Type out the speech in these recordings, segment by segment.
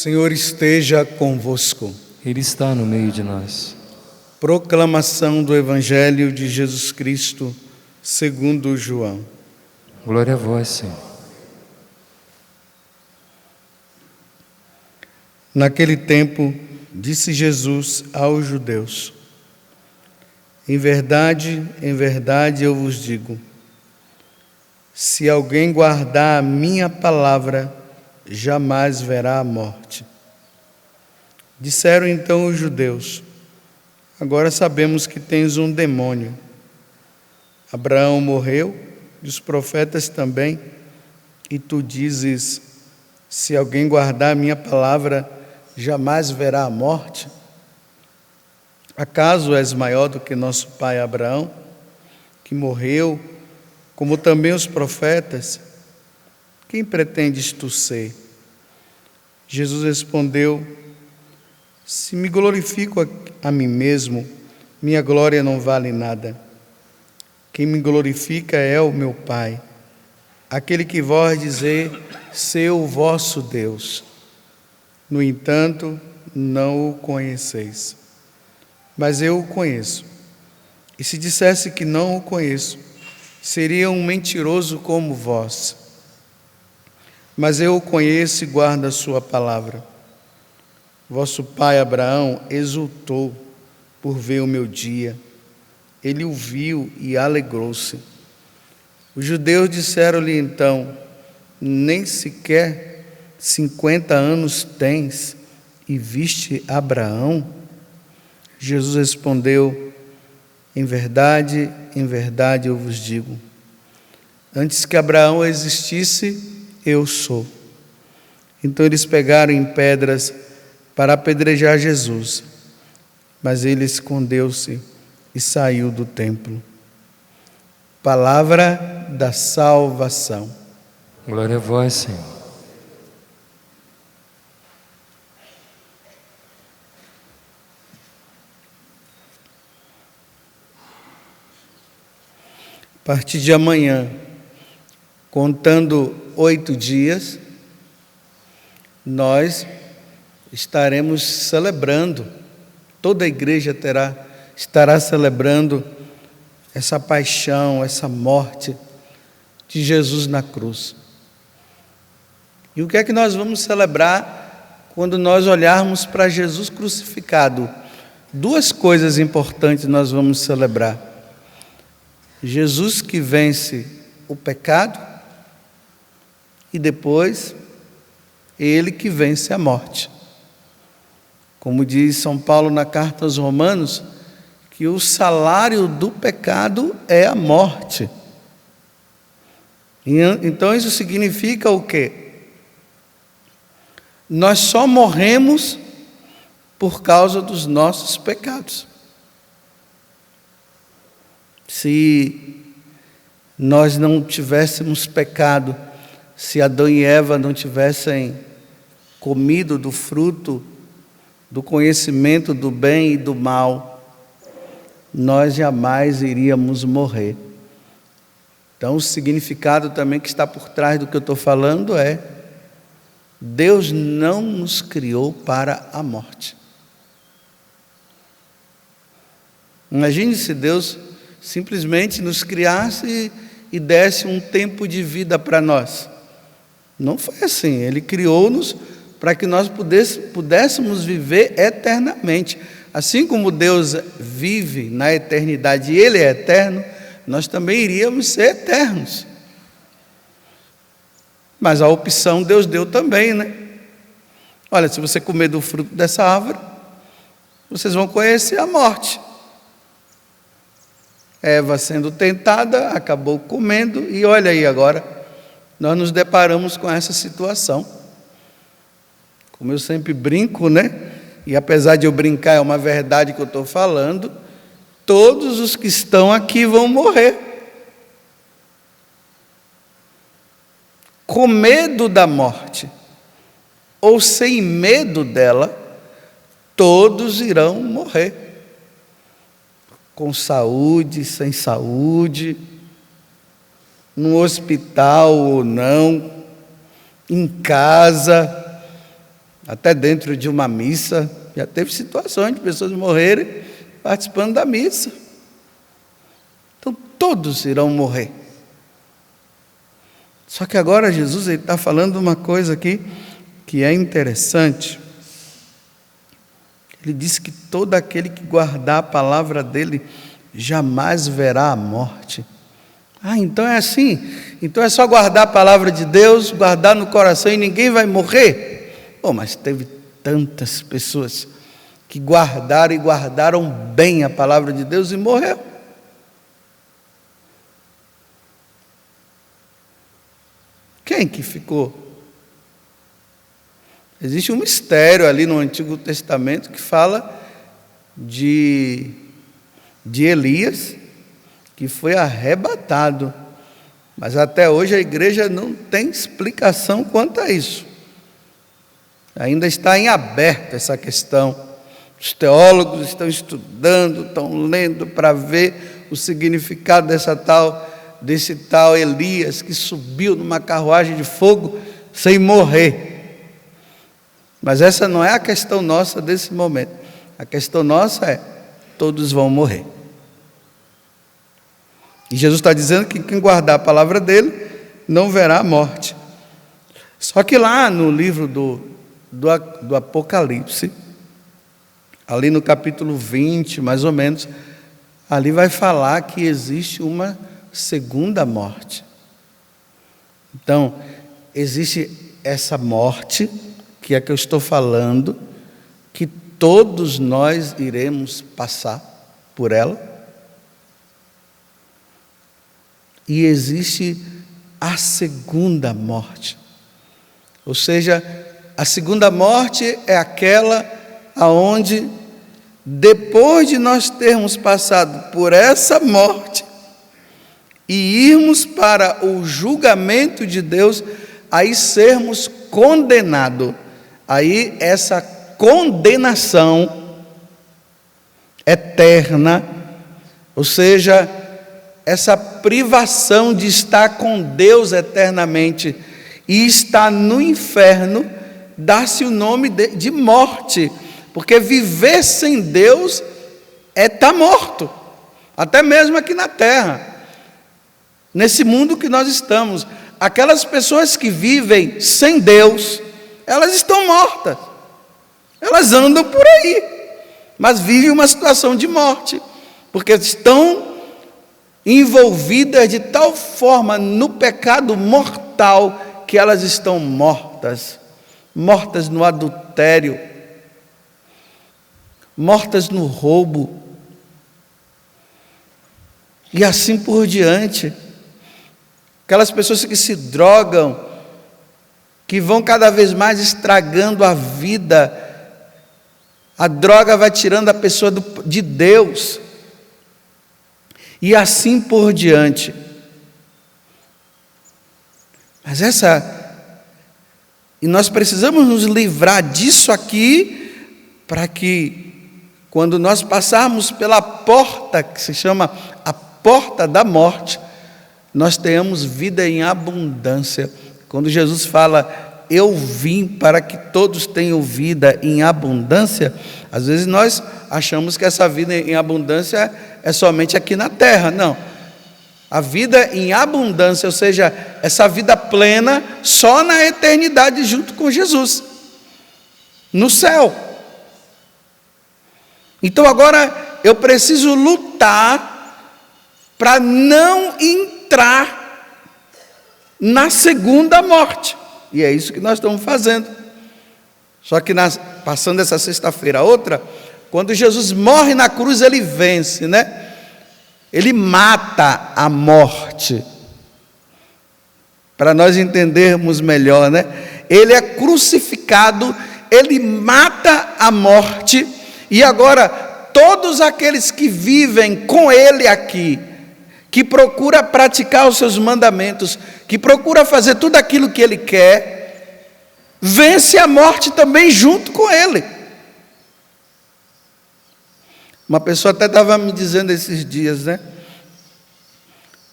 Senhor esteja convosco. Ele está no meio de nós. Proclamação do Evangelho de Jesus Cristo, segundo João. Glória a vós, Senhor. Naquele tempo, disse Jesus aos judeus: em verdade, eu vos digo, se alguém guardar a minha palavra, jamais verá a morte. Disseram então os judeus: agora sabemos que tens um demônio. Abraão morreu, e os profetas também, e tu dizes: se alguém guardar a minha palavra, jamais verá a morte? Acaso és maior do que nosso pai Abraão, que morreu, como também os profetas? Quem pretendes tu ser? Jesus respondeu: se me glorifico a mim mesmo, minha glória não vale nada. Quem me glorifica é o meu Pai, aquele que vós dizer ser o vosso Deus. No entanto, não o conheceis, mas eu o conheço. E se dissesse que não o conheço, seria um mentiroso como vós. Mas eu o conheço e guardo a sua palavra. Vosso pai Abraão exultou por ver o meu dia. Ele o viu e alegrou-se. Os judeus disseram-lhe então: nem sequer 50 anos tens e viste Abraão? Jesus respondeu: em verdade eu vos digo, antes que Abraão existisse, eu sou. Então eles pegaram em pedras para apedrejar Jesus, mas ele escondeu-se e saiu do templo. Palavra da salvação. Glória a vós, Senhor. A partir de amanhã, contando 8 dias, nós estaremos celebrando, toda a igreja estará celebrando essa paixão, essa morte de Jesus na cruz. E o que é que nós vamos celebrar quando nós olharmos para Jesus crucificado? 2 coisas importantes nós vamos celebrar: Jesus que vence o pecado e depois ele que vence a morte. Como diz São Paulo na carta aos Romanos, que o salário do pecado é a morte. Então isso significa o quê? Nós só morremos por causa dos nossos pecados. Se nós não tivéssemos pecado, se Adão e Eva não tivessem comido do fruto do conhecimento do bem e do mal, nós jamais iríamos morrer. Então o significado também que está por trás do que eu estou falando é: Deus não nos criou para a morte. Imagine se Deus simplesmente nos criasse e desse um tempo de vida para nós. Não foi assim. Ele criou-nos para que nós pudéssemos viver eternamente. Assim como Deus vive na eternidade e Ele é eterno, nós também iríamos ser eternos. Mas a opção Deus deu também, né? Olha, se você comer do fruto dessa árvore, vocês vão conhecer a morte. Eva, sendo tentada, acabou comendo, e olha aí agora, nós nos deparamos com essa situação. Como eu sempre brinco, né? E apesar de eu brincar, é uma verdade que eu estou falando, todos os que estão aqui vão morrer. Com medo da morte, ou sem medo dela, todos irão morrer. Com saúde, sem saúde, no hospital ou não, em casa, Até dentro de uma missa, já teve situações de pessoas morrerem participando da missa. Então, todos irão morrer. Só que agora Jesus está falando uma coisa aqui que é interessante. Ele disse que todo aquele que guardar a palavra dele jamais verá a morte. Então é assim? Então é só guardar a palavra de Deus, guardar no coração e ninguém vai morrer? Mas teve tantas pessoas que guardaram e guardaram bem a palavra de Deus e morreu. Quem que ficou? Existe um mistério ali no Antigo Testamento que fala de Elias, que foi arrebatado. Mas até hoje a igreja não tem explicação quanto a isso. Ainda está em aberto essa questão. Os teólogos estão estudando, estão lendo para ver o significado desse tal Elias que subiu numa carruagem de fogo sem morrer. Mas essa não é a questão nossa desse momento. A questão nossa é: todos vão morrer. E Jesus está dizendo que quem guardar a palavra dele não verá a morte. Só que lá no livro do Apocalipse, ali no capítulo 20, mais ou menos, ali vai falar que existe uma segunda morte. Então, existe essa morte, que é que eu estou falando, que todos nós iremos passar por ela. E existe a segunda morte. Ou seja, a segunda morte é aquela aonde, depois de nós termos passado por essa morte e irmos para o julgamento de Deus, aí sermos condenados. Aí essa condenação eterna, ou seja, essa privação de estar com Deus eternamente e estar no inferno, dá-se o nome de morte, porque viver sem Deus é estar morto, até mesmo aqui na terra, nesse mundo que nós estamos. Aquelas pessoas que vivem sem Deus, elas estão mortas, elas andam por aí, mas vivem uma situação de morte, porque estão envolvidas de tal forma no pecado mortal que elas estão mortas no adultério, mortas no roubo, e assim por diante. Aquelas pessoas que se drogam, que vão cada vez mais estragando a vida, a droga vai tirando a pessoa de Deus, e assim por diante. Mas e nós precisamos nos livrar disso aqui, para que quando nós passarmos pela porta, que se chama a porta da morte, nós tenhamos vida em abundância. Quando Jesus fala, eu vim para que todos tenham vida em abundância, às vezes nós achamos que essa vida em abundância é somente aqui na terra. Não. A vida em abundância, ou seja, essa vida plena, só na eternidade junto com Jesus, no céu. Então agora eu preciso lutar para não entrar na segunda morte. E é isso que nós estamos fazendo. Só que passando essa sexta-feira, outra, quando Jesus morre na cruz, ele vence, né? Ele mata a morte. Para nós entendermos melhor, né? Ele é crucificado, ele mata a morte, e agora todos aqueles que vivem com ele aqui, que procura praticar os seus mandamentos, que procura fazer tudo aquilo que ele quer, vence a morte também junto com ele. Uma pessoa até estava me dizendo esses dias, né?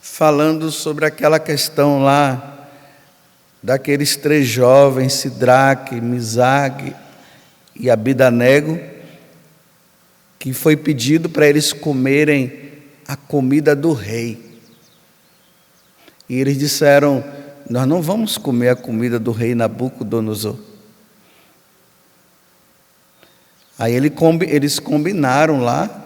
Falando sobre aquela questão lá daqueles 3 jovens, Sidraque, Misaque e Abidanego, que foi pedido para eles comerem a comida do rei. E eles disseram: nós não vamos comer a comida do rei Nabucodonosor. Aí eles combinaram lá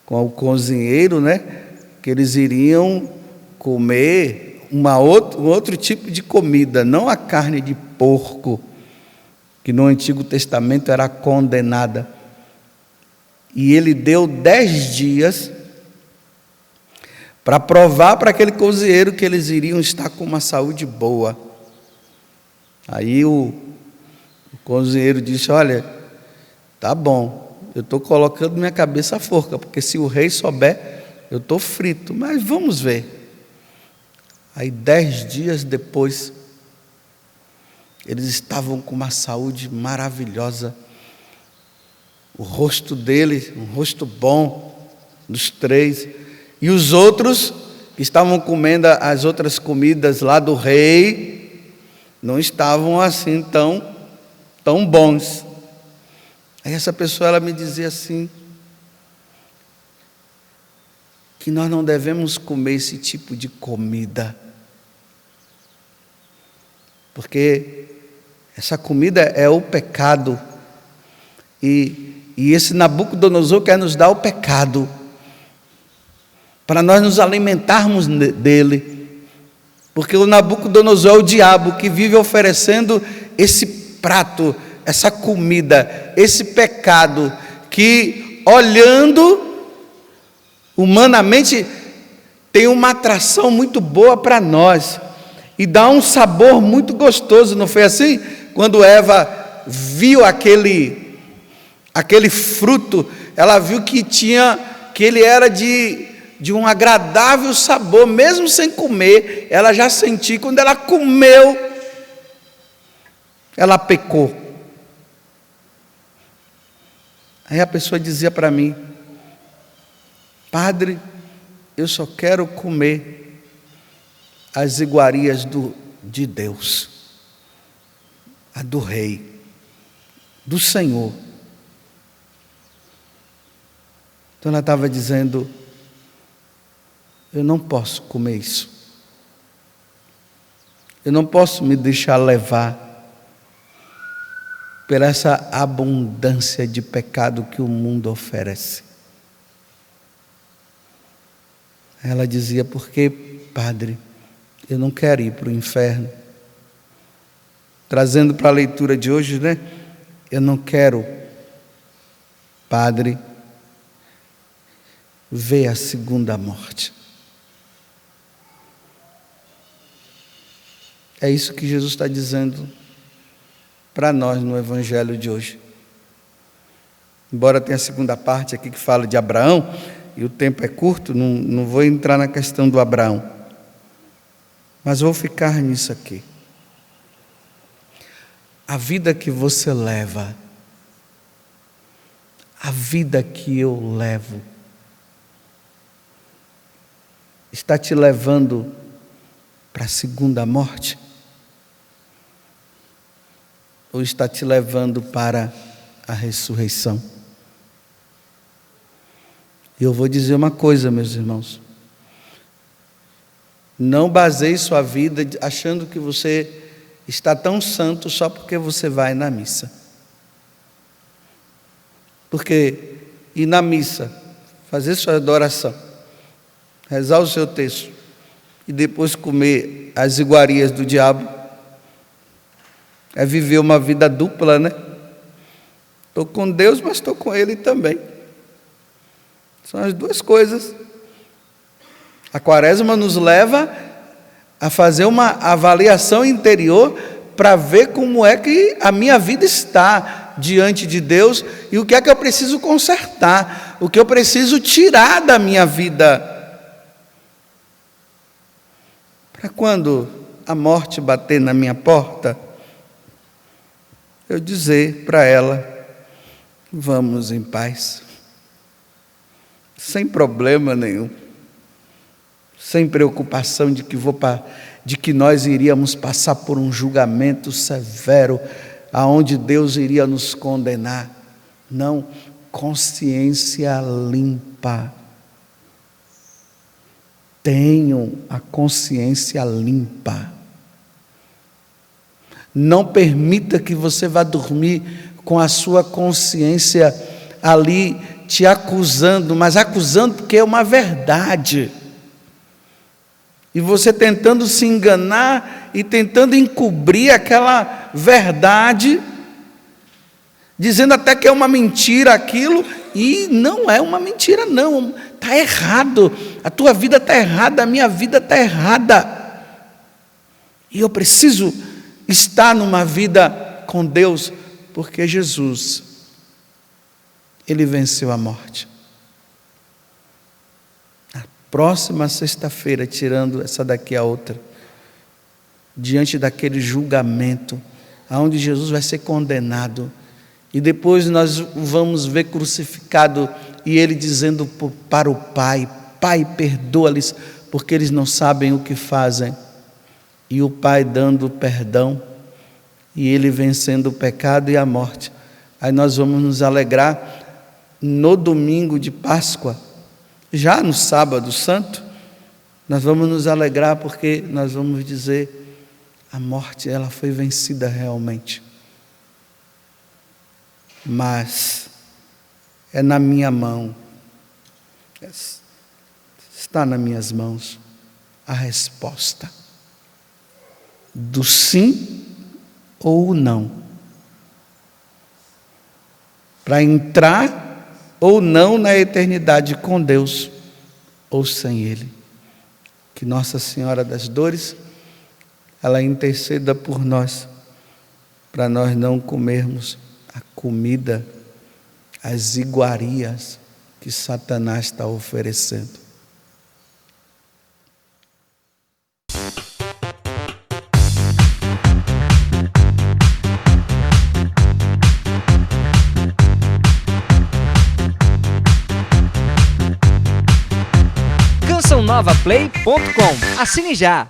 com o cozinheiro, né, que eles iriam comer um outro tipo de comida, não a carne de porco, que no Antigo Testamento era condenada. E ele deu 10 dias para provar para aquele cozinheiro que eles iriam estar com uma saúde boa. Aí o cozinheiro disse: olha, tá bom, eu estou colocando minha cabeça à forca, porque se o rei souber, eu estou frito, mas vamos ver. Aí 10 dias depois, eles estavam com uma saúde maravilhosa. O rosto deles, um rosto bom, dos 3. E os outros, que estavam comendo as outras comidas lá do rei, não estavam assim tão bons. Aí essa pessoa, ela me dizia assim, que nós não devemos comer esse tipo de comida, porque essa comida é o pecado, e esse Nabucodonosor quer nos dar o pecado, para nós nos alimentarmos dele, porque o Nabucodonosor é o diabo que vive oferecendo esse prato, essa comida, esse pecado, que olhando humanamente tem uma atração muito boa para nós, e dá um sabor muito gostoso. Não foi assim? Quando Eva viu aquele fruto, ela viu que ele era de um agradável sabor, mesmo sem comer, ela já sentiu. Quando ela comeu, ela pecou. Aí a pessoa dizia para mim: padre, eu só quero comer as iguarias de Deus, a do rei, do Senhor. Então ela estava dizendo: eu não posso comer isso, eu não posso me deixar levar por essa abundância de pecado que o mundo oferece. Ela dizia: porque, padre, eu não quero ir para o inferno. Trazendo para a leitura de hoje, né? Eu não quero, padre, ver a segunda morte. É isso que Jesus está dizendo para nós no Evangelho de hoje. Embora tenha a segunda parte aqui que fala de Abraão, e o tempo é curto, não vou entrar na questão do Abraão, mas vou ficar nisso aqui. A vida que você leva, a vida que eu levo, está te levando para a segunda morte? Ou está te levando para a ressurreição? E eu vou dizer uma coisa, meus irmãos: não baseie sua vida achando que você está tão santo só porque você vai na missa. Porque ir na missa, fazer sua adoração, rezar o seu texto e depois comer as iguarias do diabo, é viver uma vida dupla, né? Estou com Deus, mas estou com Ele também. São as duas coisas. A Quaresma nos leva a fazer uma avaliação interior para ver como é que a minha vida está diante de Deus e o que é que eu preciso consertar, o que eu preciso tirar da minha vida, para quando a morte bater na minha porta, eu dizer para ela: vamos em paz, sem problema nenhum, sem preocupação de que vou para... de que nós iríamos passar por um julgamento severo, aonde Deus iria nos condenar. Não, consciência limpa. Tenham a consciência limpa. Não permita que você vá dormir com a sua consciência ali te acusando, mas acusando porque é uma verdade. E você tentando se enganar e tentando encobrir aquela verdade, dizendo até que é uma mentira aquilo, e não é uma mentira não, está errado, a tua vida está errada, a minha vida está errada, e eu preciso estar numa vida com Deus, porque Jesus, Ele venceu a morte. Na próxima sexta-feira, tirando essa daqui a outra, diante daquele julgamento, aonde Jesus vai ser condenado, e depois nós vamos ver crucificado, e Ele dizendo para o Pai: Pai, perdoa-lhes, porque eles não sabem o que fazem. E o Pai dando perdão, e Ele vencendo o pecado e a morte. Aí nós vamos nos alegrar no domingo de Páscoa, já no sábado santo, nós vamos nos alegrar porque nós vamos dizer: a morte, ela foi vencida realmente. Mas é na minha mão, está nas minhas mãos a resposta do sim ou não, para entrar ou não na eternidade com Deus ou sem Ele. Que Nossa Senhora das Dores, ela interceda por nós, para nós não comermos a comida, as iguarias que Satanás está oferecendo. CançãoNovaPlay.com. Assine já!